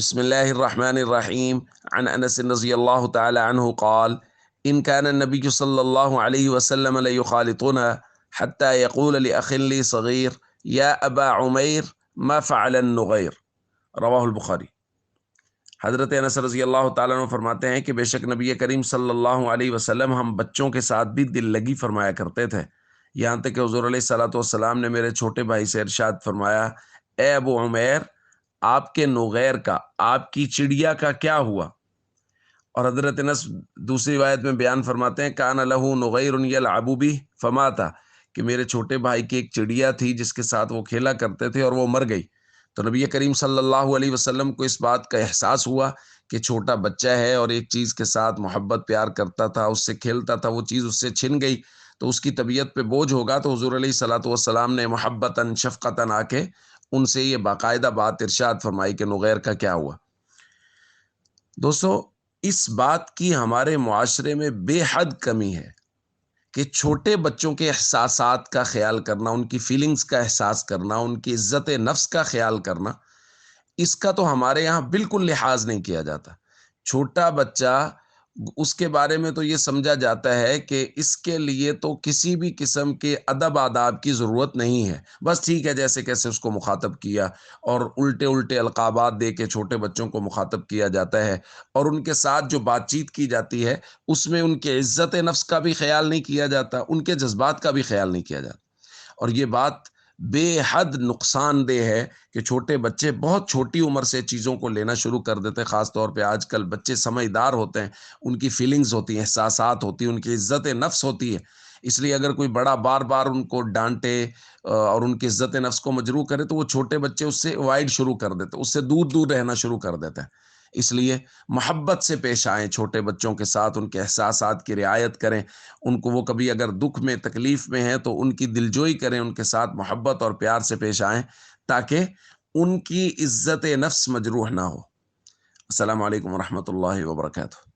بسم الله الرحمن الرحيم عن أنس رضي الله تعالى عنه قال إن كان النبي صلى الله عليه وسلم ليخالطنا حتى يقول لأخ لي صغير يا أبا عمير ما فعل النغير رواہ البخاری۔ حضرت انس رضی اللہ تعالیٰ عنہ فرماتے ہیں کہ بے شک نبی کریم صلی اللہ علیہ وسلم ہم بچوں کے ساتھ بھی دل لگی فرمایا کرتے تھے، یہاں تک کہ حضور علیہ الصلوۃ والسلام نے میرے چھوٹے بھائی سے ارشاد فرمایا، اے ابو عمیر، آپ کے نغیر کا، آپ کی چڑیا کا کیا ہوا؟ اور حضرت انس دوسری روایت میں بیان فرماتے ہیں کان لہ نغیر یلعب بہ فمات، کہ میرے چھوٹے بھائی کی ایک چڑیا تھی جس کے ساتھ وہ کھیلا کرتے تھے اور وہ مر گئی۔ تو نبی کریم صلی اللہ علیہ وسلم کو اس بات کا احساس ہوا کہ چھوٹا بچہ ہے اور ایک چیز کے ساتھ محبت پیار کرتا تھا، اس سے کھیلتا تھا، وہ چیز اس سے چھن گئی تو اس کی طبیعت پہ بوجھ ہوگا۔ تو حضور علیہ الصلوۃ والسلام نے محبتاً شفقتاً آ کے ان سے یہ باقاعدہ بات ارشاد فرمائی کہ نغیر کا کیا ہوا۔ دوستو، اس بات کی ہمارے معاشرے میں بے حد کمی ہے کہ چھوٹے بچوں کے احساسات کا خیال کرنا، ان کی فیلنگز کا احساس کرنا، ان کی عزت نفس کا خیال کرنا، اس کا تو ہمارے یہاں بالکل لحاظ نہیں کیا جاتا۔ چھوٹا بچہ، اس کے بارے میں تو یہ سمجھا جاتا ہے کہ اس کے لیے تو کسی بھی قسم کے ادب آداب کی ضرورت نہیں ہے، بس ٹھیک ہے جیسے کیسے اس کو مخاطب کیا، اور الٹے الٹے القابات دے کے چھوٹے بچوں کو مخاطب کیا جاتا ہے، اور ان کے ساتھ جو بات چیت کی جاتی ہے اس میں ان کے عزت نفس کا بھی خیال نہیں کیا جاتا، ان کے جذبات کا بھی خیال نہیں کیا جاتا۔ اور یہ بات بے حد نقصان دہ ہے کہ چھوٹے بچے بہت چھوٹی عمر سے چیزوں کو لینا شروع کر دیتے، خاص طور پہ آج کل بچے سمجھدار ہوتے ہیں، ان کی فیلنگز ہوتی ہیں، احساسات ہوتی ہیں، ان کی عزت نفس ہوتی ہے۔ اس لیے اگر کوئی بڑا بار بار ان کو ڈانٹے اور ان کی عزت نفس کو مجروح کرے تو وہ چھوٹے بچے اس سے اوائڈ شروع کر دیتے، اس سے دور دور رہنا شروع کر دیتے ہیں۔ اس لیے محبت سے پیش آئیں چھوٹے بچوں کے ساتھ، ان کے احساسات کی رعایت کریں، ان کو وہ کبھی اگر دکھ میں تکلیف میں ہیں تو ان کی دلجوئی کریں، ان کے ساتھ محبت اور پیار سے پیش آئیں تاکہ ان کی عزت نفس مجروح نہ ہو۔ السلام علیکم ورحمۃ اللہ وبرکاتہ۔